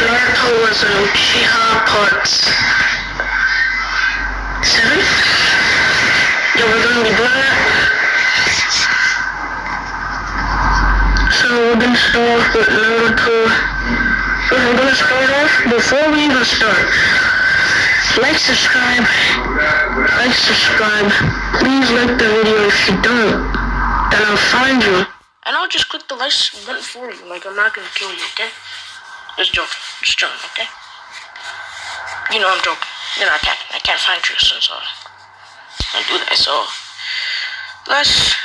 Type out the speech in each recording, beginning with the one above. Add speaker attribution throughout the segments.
Speaker 1: Naruto was an Uchiha Part 7. Yeah, we're gonna be doing that. So we're gonna start off with Naruto. We're gonna start off, before we even start, subscribe, please like the video. If you don't, then I'll find you. And I'll just click the like button for you, like I'm not gonna kill you, okay? Just joking, okay? You know I'm joking. You know I can't find you since I do that, so let's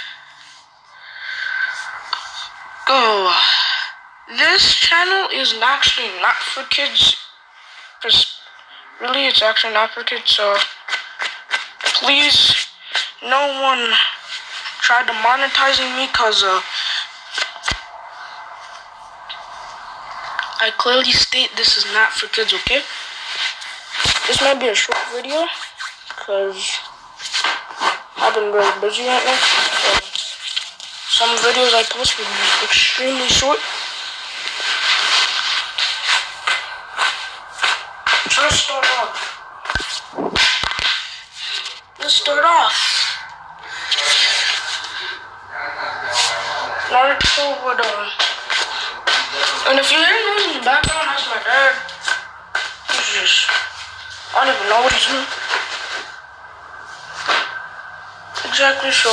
Speaker 1: go. This channel is actually not for kids, because really it's actually not for kids, so please, no one try to monetizing me, because I clearly state this is not for kids, okay? This might be a short video, because I've been really busy right now, so some videos I post will be extremely short. So let's start off. Naruto would, and if you hear noise in the background, that's my dad. He's just, I don't even know what he's doing. Exactly, so,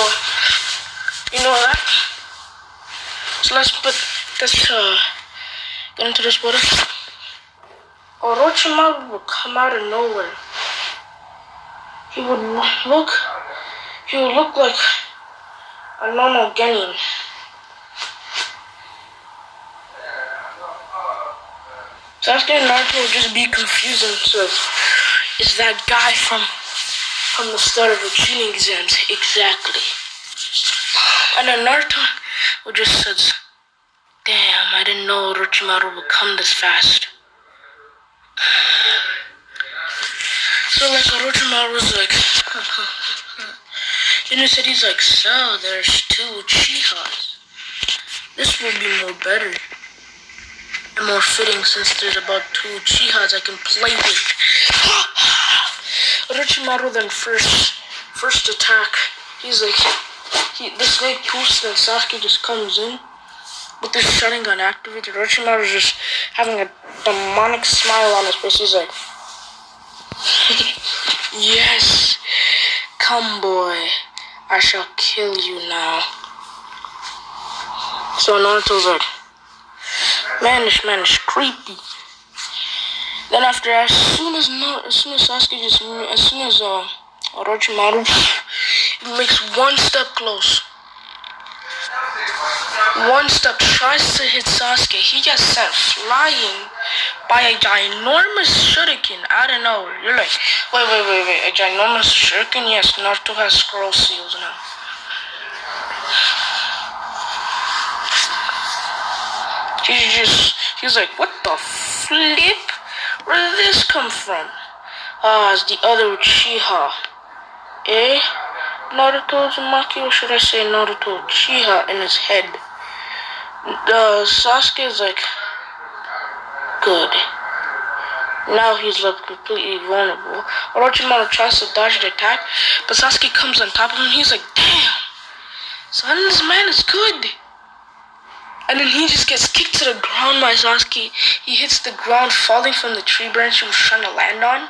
Speaker 1: you know that. So let's get into this water. Orochimaru would come out of nowhere. He would look like a normal genin. Sasuke and Naruto would just be confused and says, "Is that guy from the start of the Chunin exams?" Exactly. And then Naruto would just says, "Damn, I didn't know Orochimaru would come this fast." So like Orochimaru was like, then he said, he's like, "So there's 2 Uchihas. This will be more better and more fitting since there's about 2 Uchihas I can play with." Orochimaru then first attack, he's like, the snake poofs, and Sasuke just comes in with the Sharingan activated. Orochimaru's just having a demonic smile on his face. He's like, "Yes, come boy, I shall kill you now." So Naruto's like, man, this man is creepy. Then after, as soon as Orochimaru makes one step close, one step tries to hit Sasuke, he gets sent flying by a ginormous shuriken out of nowhere. You're like, wait, a ginormous shuriken? Yes, Naruto has scroll seals now. He's like, what the flip? Where did this come from? It's the other Uchiha. Naruto Uzumaki, or should I say Naruto Uchiha in his head. Sasuke is like, good. Now he's left completely vulnerable. Orochimaru tries to dodge the attack, but Sasuke comes on top of him. He's like, damn, son, this man is good. And then he just gets kicked to the ground by Sasuke. He hits the ground, falling from the tree branch he was trying to land on.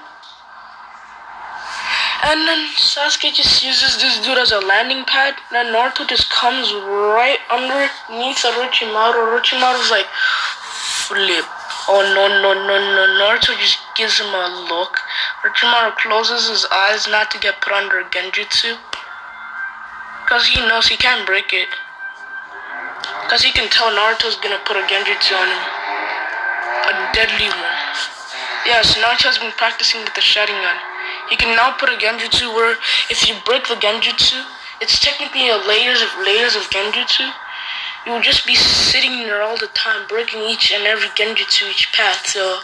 Speaker 1: And then Sasuke just uses this dude as a landing pad. And then Naruto just comes right underneath Orochimaru. Orochimaru's like, flip. Oh no. Naruto just gives him a look. Orochimaru closes his eyes not to get put under Genjutsu, because he knows he can't break it. Because he can tell Naruto's gonna put a Genjutsu on him. A deadly one. Yes, Naruto's been practicing with the Sharingan. He can now put a Genjutsu where if you break the Genjutsu, it's technically layers of Genjutsu. You will just be sitting there all the time, breaking each and every Genjutsu, each path. So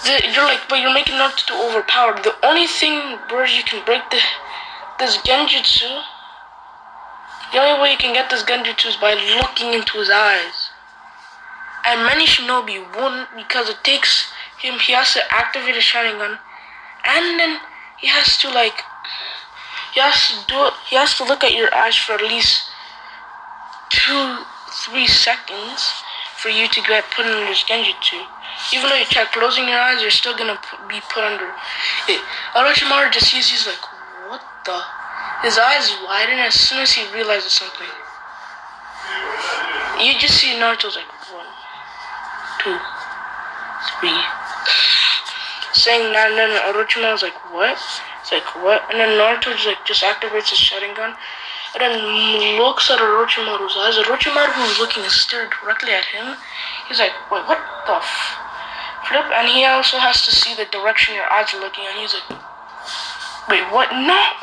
Speaker 1: you're like, but you're making Naruto too overpowered. The only thing where you can break this Genjutsu, the only way you can get this Genjutsu is by looking into his eyes. And many shinobi won't because it takes him, he has to activate his Sharingan. And then he has to he has to look at your eyes for at least 2-3 seconds for you to get put under this genjutsu. Even though you try closing your eyes, you're still gonna be put under it. Orochimaru just sees, he's like, what the? His eyes widen as soon as he realizes something. You just see Naruto's like, 1, 2, 3. Saying that, and then Orochimaru's like, what? It's like, what? And then Naruto just activates his Sharingan. And then looks at Orochimaru's eyes. Orochimaru, who's looking and staring directly at him, he's like, wait, what the flip? And he also has to see the direction your eyes are looking, and he's like, wait, what? No!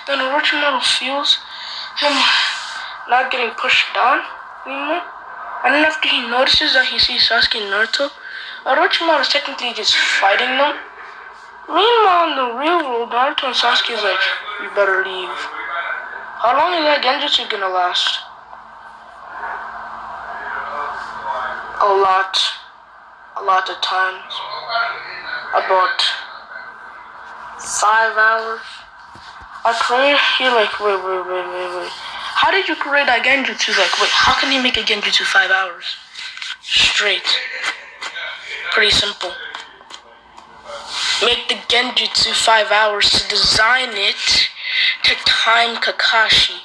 Speaker 1: Then Orochimaru feels him not getting pushed down anymore. And then after he notices that he sees Sasuke and Naruto, Orochimaru is technically just fighting them. Meanwhile, in the real world, Naruto and Sasuke is like, you better leave. How long is that genjutsu gonna last? A lot of times. About 5 hours. I create, you're like, wait. How did you create that genjutsu? Like, wait, how can you make a genjutsu 5 hours? Straight. Pretty simple. Make the genjutsu 5 hours to design it to time Kakashi.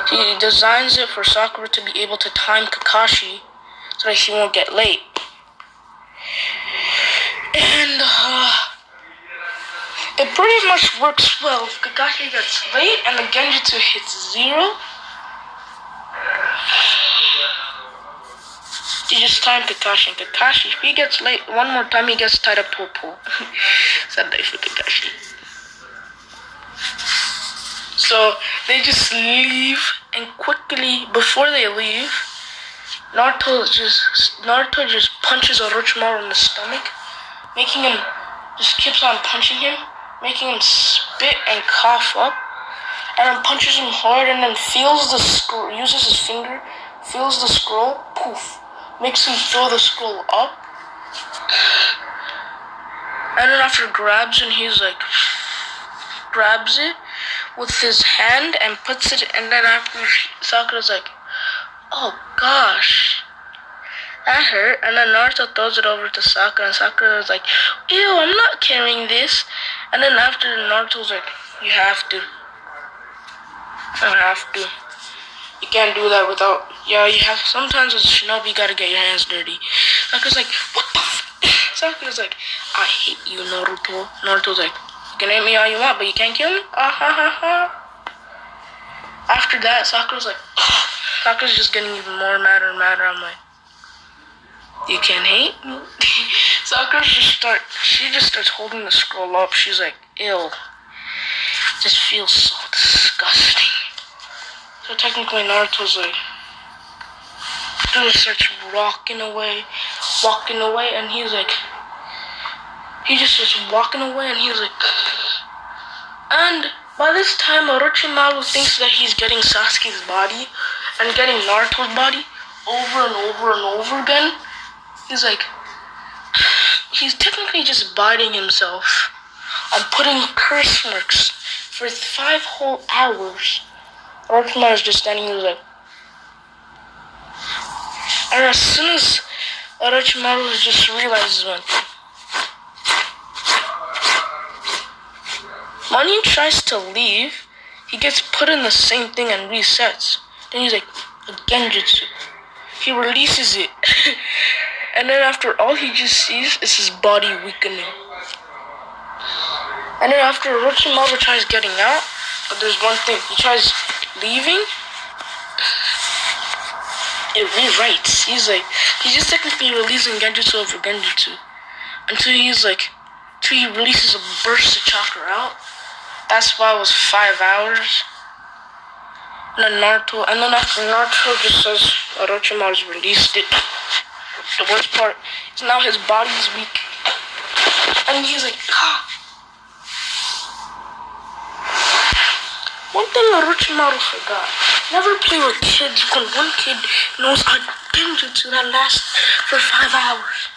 Speaker 1: He designs it for Sakura to be able to time Kakashi so that he won't get late. And it pretty much works well. Kakashi gets late and the genjutsu hits 0. You just time Kakashi, and Kakashi, if he gets late one more time, he gets tied up to a pole. Sad day for Kakashi. So they just leave, and quickly before they leave, Naruto just punches Orochimaru in the stomach, making him just keeps on punching him, making him spit and cough up, and then punches him hard, and then feels the scroll, uses his finger, feels the scroll, poof, makes him throw the scroll up, and then after grabs it with his hand and puts it, and then after Sakura's like, oh gosh, that hurt, and then Naruto throws it over to Sakura, and Sakura's like, ew, I'm not carrying this, and then after Naruto's like, you have to. You can't do that without, you have, sometimes as a shinobi, you gotta get your hands dirty. Sakura's like, what the Sakura's like, I hate you, Naruto. Naruto's like, you can hate me all you want, but you can't kill me? After that, Sakura's like, Sakura's just getting even more madder and madder. I'm like, you can't hate me? Sakura she just starts holding the scroll up. She's like, ew. This feels so disgusting. So technically Naruto's like, starts walking away, and he's like, he just starts walking away, and he's like, and by this time Orochimaru thinks that he's getting Sasuke's body and getting Naruto's body over and over and over again. He's like, he's technically just biting himself on putting curse marks for 5 whole hours. Orochimaru's just standing here like, and as soon as Orochimaru just realizes one thing, when he tries to leave, he gets put in the same thing and resets. Then he's like, a genjutsu. He releases it. And then after all he just sees is his body weakening. And then after Orochimaru tries getting out, but there's one thing, he tries leaving, it rewrites. He's just technically releasing genjutsu over genjutsu. Until he releases a burst of chakra out. That's why it was 5 hours. And then after Naruto just says Orochimaru's released it. The worst part is now his body's weak. And he's like, ah. One thing Orochimaru forgot. Never play with kids when one kid knows a genjutsu that lasts for 5 hours.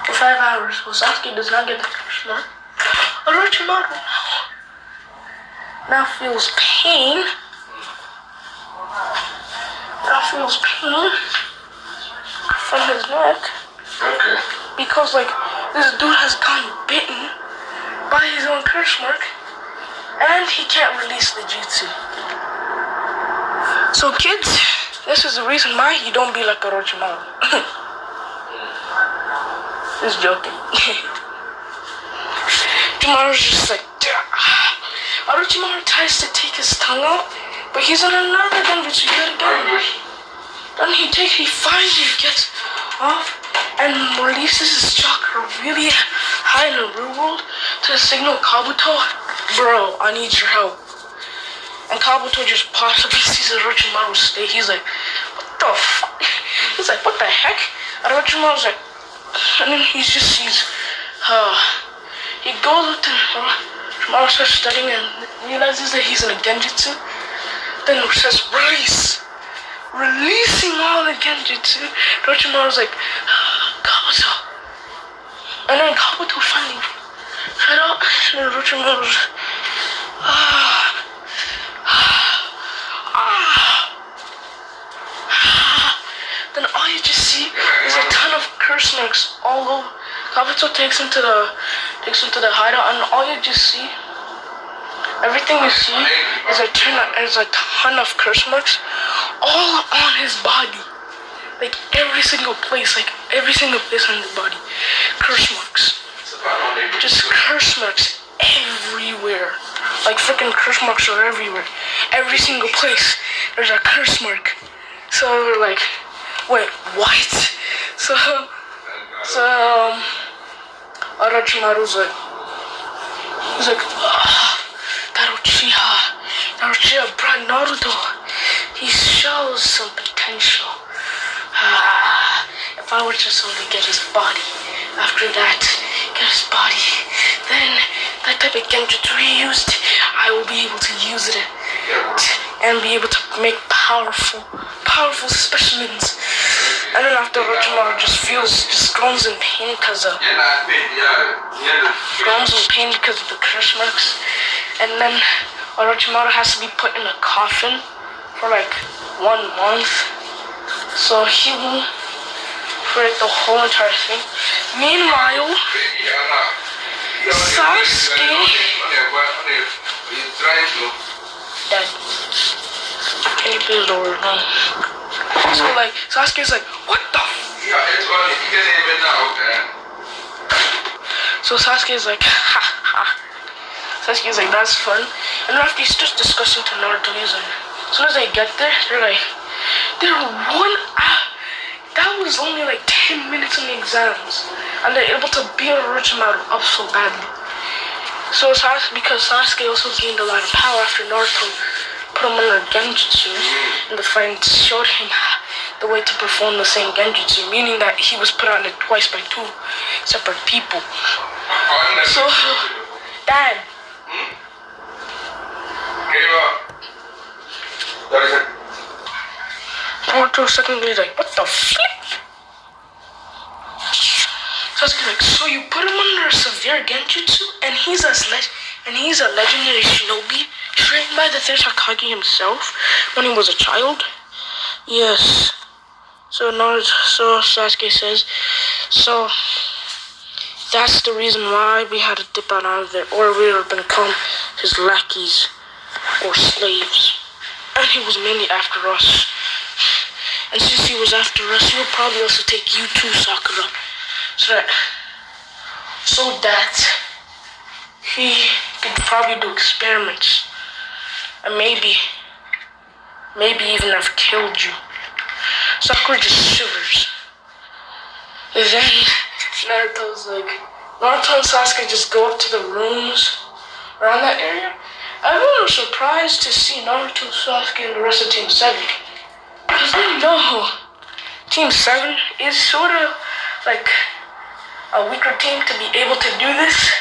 Speaker 1: For 5 hours. Well, Sasuke does not get the first mark. Orochimaru now feels pain. From his neck.
Speaker 2: Okay.
Speaker 1: Because, like, this dude has gotten bitten by his own curse mark. And he can't release the jutsu. So, kids, this is the reason why you don't be like Orochimaru. Just joking. Orochimaru's just like, Orochimaru tries to take his tongue out, but he's in another genjutsu yet again. Then he finally gets off and releases his chakra really high in the real world to signal Kabuto, bro, I need your help. And Kabuto just pops up and sees Orochimaru's state. He's like, what the fuck? He's like, what the heck? And Orochimaru's like, and then he just sees, he goes up to Orochimaru, starts studying and realizes that he's in a genjutsu. Then it says, release. Releasing all the genjutsu. Orochimaru's like, Kabuto. And then Kabuto finally shut up. And then Orochimaru's then all you just see is a ton of curse marks all over. Kabuto takes him to the hideout, and all you just see, everything you see is a ton of curse marks all on his body. Like every single place on his body. Curse marks. Just curse marks everywhere. Like freaking curse marks are everywhere. Every single place there's a curse mark. So we're like, wait, what? So Orochimaru's like, he's like, that Uchiha brought Naruto. He shows some potential. If I were just only get his body, after that, then that type of genjutsu he used, I will be able to use it and be able to make powerful specimens. And then after Orochimaru just groans in pain because of the curse marks. And then Orochimaru has to be put in a coffin for like 1 month. So he won't break the whole entire thing. Meanwhile, Sasuke, Dad, can you please lower it down? So like, Sasuke's like, what the So Sasuke's like, ha ha. Sasuke's like, that's fun. And then after he starts discussing to Naruto, he's like, as soon as they get there, they're 1 hour. That was only like 10 minutes in the exams. And they're able to beat Orochimaru up so badly. So because Sasuke also gained a lot of power after Naruto put him under genjutsu in the fight and showed him the way to perform the same genjutsu, meaning that he was put on it twice by 2 separate people. So, Dad. Naruto secondly like, what the flip? Sasuke like, so you put him under a severe genjutsu, and he's a legendary shinobi trained by the third Hokage himself when he was a child? Yes. So Sasuke says, so that's the reason why we had to dip out of there, or we would have become his lackeys or slaves. And he was mainly after us. And since he was after us, he would probably also take you too, Sakura. So that he could probably do experiments. And maybe even have killed you. Sakura just shivers. And then Naruto and Sasuke just go up to the rooms around that area. Everyone was surprised to see Naruto, Sasuke, and the rest of Team 7. Because they know Team 7 is sort of like a weaker team to be able to do this.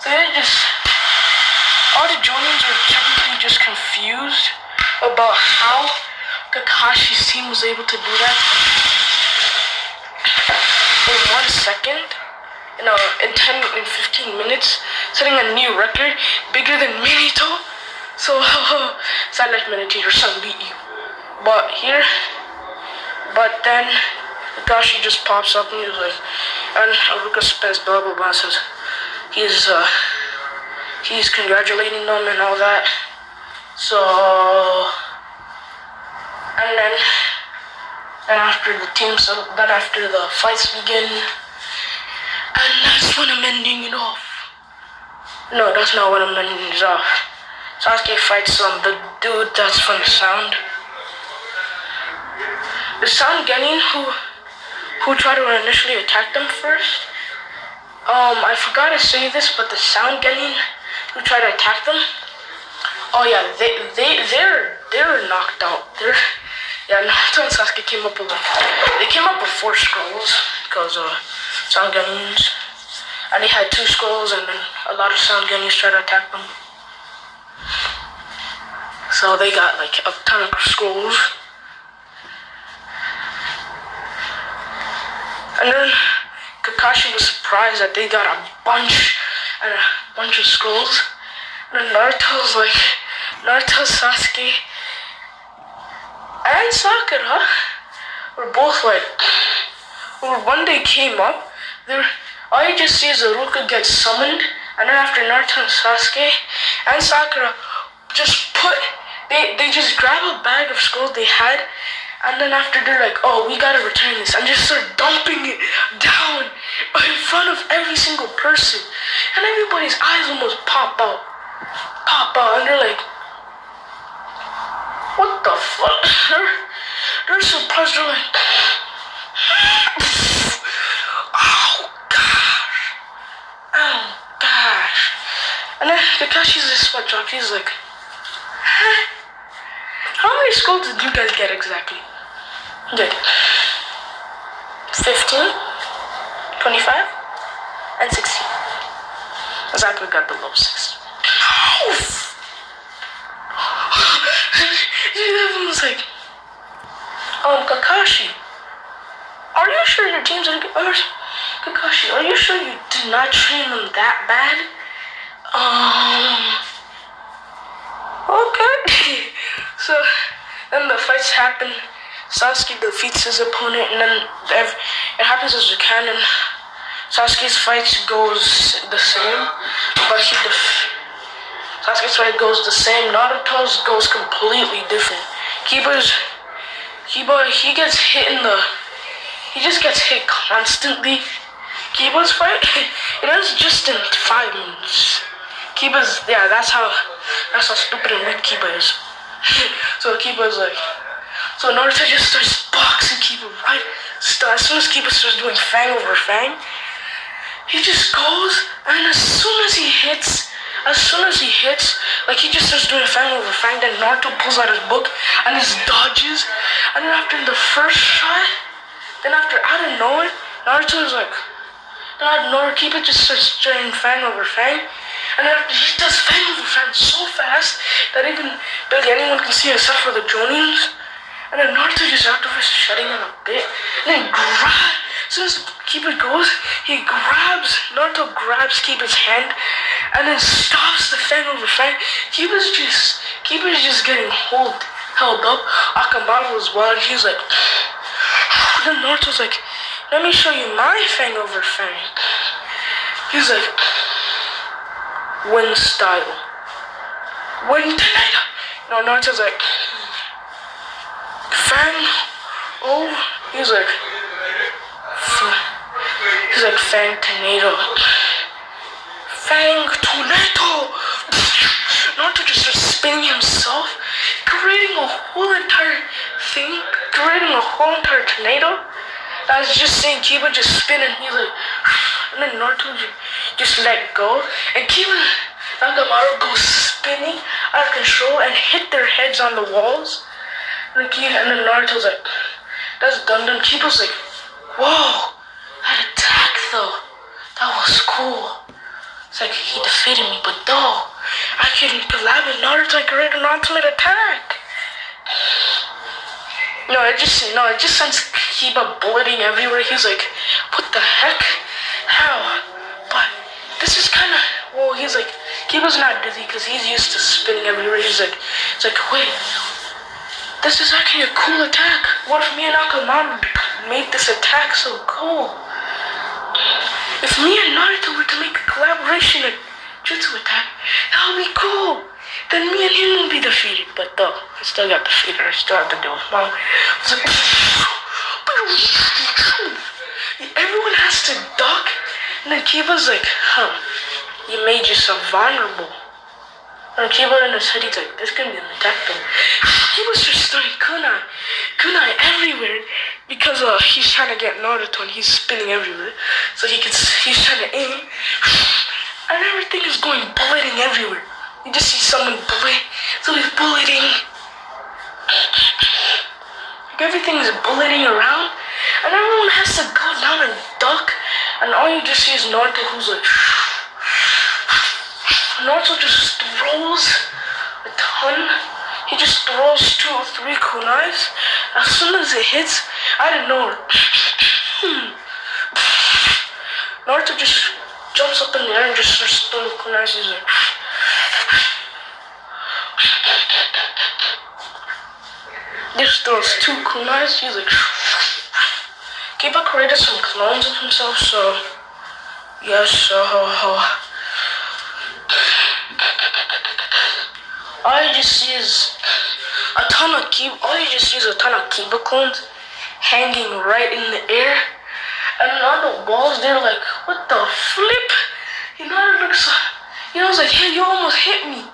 Speaker 1: So they just all the Jonins were technically just confused about how Kakashi's team was able to do that in 1 second, in 10 and 15 minutes, setting a new record bigger than Minato. So, silent meditator son beat you. But then Kakashi just pops up and he's like, and Aruka spends blah blah blah, says he's congratulating them and all that. So, and then after the fights begin, and that's when I'm ending it off. No, that's not when I'm ending it off. Sasuke fights the dude that's from the Sound. The Sound Genin who tried to initially attack them first. I forgot to say this, but the Sound Genin who tried to attack them. Oh yeah, they're knocked out. Naruto and Sasuke came up with 4 scrolls because Sound Genins, and they had 2 scrolls, and then a lot of Sound Genins tried to attack them. So they got like a ton of scrolls. And then Kakashi was surprised that they got a bunch of scrolls. And then Naruto, Sasuke, and Sakura were both like, when they came up, all you just see is Iruka get summoned, and then after Naruto and Sasuke and Sakura they just grab a bag of scrolls they had, and then after they're like, oh, we gotta return this, and just start dumping it down in front of every single person, and everybody's eyes almost pop out, and they're like, what the fuck? They're surprised, they're like, oh gosh, and then Kakashi's this spot drop, he's like, how many scrolls did you guys get exactly? Good. 15, 25, and 16. Exactly, got the low 6. Everyone was like, Kakashi, are you sure your team's are good? Kakashi, are you sure you did not train them that bad? Okay. So then the fights happen. Sasuke defeats his opponent, and then it happens as a canon. Sasuke's fight goes the same, but Sasuke's fight goes the same. Naruto's goes completely different. He gets hit he just gets hit constantly. Kiba's fight, it ends just in 5 minutes. That's how stupid and weak Kiba is. So Kiba's like, so Naruto just starts boxing Kiba right. As soon as Kiba starts doing Fang over Fang, he just goes, and as soon as he hits, like he just starts doing Fang over Fang, then Naruto pulls out his book and just dodges, and then after the first shot, then after out of nowhere, Naruto is like, then out of nowhere, Kiba just starts doing Fang over Fang. And then after he does Fang over Fang so fast that even barely anyone can see except for the Jonins. And then Naruto just afterwards shutting him a bit. And then as soon as Kiba goes, Naruto grabs Kiba's hand and then stops the Fang over Fang. Kiba's just getting held up. Akamaru as well, and he's like, then Naruto's like, let me show you my Fang over Fang. He's like, Wind style. Wind tornado. No, Naruto's like, Fang. Oh, he's like, Fang tornado. Fang tornado. Naruto just starts spinning himself, creating a whole entire tornado. I was just saying Kiba just spinning. He's like, and then Naruto just let go, and Kiba and Akamaru go spinning out of control and hit their heads on the walls. And then Naruto's like, that's done. Kiba's like, whoa, that attack though, that was cool. It's like he defeated me, but though I can collab with Naruto and create an ultimate attack. No, it just sends Kiba bulleting everywhere. He's like, what the heck? How? But this is kind of, well, he's like, Kiba's not dizzy because he's used to spinning everywhere. He's like, wait, this is actually a cool attack. What if me and Akamaru made this attack so cool? If me and Naruto were to make a collaboration and jutsu attack, that would be cool. Then me and him would be defeated. But though, I still got defeated. I still have to deal with mom. It's like, everyone has to duck. And then Kiba's like, you made yourself vulnerable. And Kiba in his head, he's like, this can be an attack though. Kiba's just throwing kunai everywhere because he's trying to get Naruto and he's spinning everywhere. So he's trying to aim. And everything is going bulleting everywhere. You just see someone bullet, so he's bulleting. Like everything is bulleting around, and everyone has to go down and duck, and all you just see is Naruto who's like, Naruto just throws a ton. He just throws 2 or 3 kunais. As soon as it hits, I don't know. Naruto just jumps up in the air and just starts throwing kunais. He's like, just throws 2 kunais. He's like, Kiba created some clones of himself, so yes, all you just see is a ton of Kiba clones hanging right in the air, and on the walls they're like, what the flip? You know, it looks, it's like, hey, you almost hit me.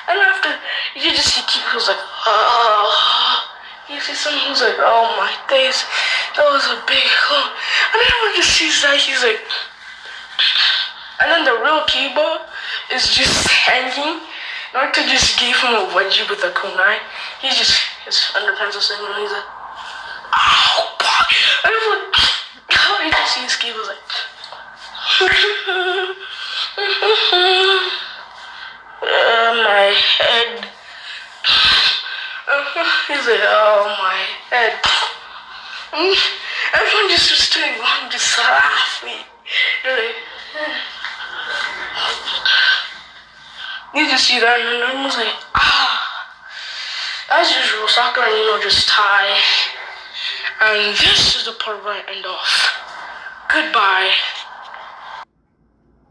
Speaker 1: And after, you just see Kiba who's like, you see someone who's like, oh my days, that was a big clone. And everyone just sees that, he's like, and then the real Kiba is just hanging. Naruto just gave him a wedgie with a kunai. He's just, his underpants are saying, he's like, ow, fuck. And everyone, you just see his Kiba's like, my head. He's like, oh, my head. Everyone just was doing wrong, just laughing. They're like, you just see that, and then everyone's like, as usual, Sakura and Ino just tie. And this is the part where I end off. Goodbye.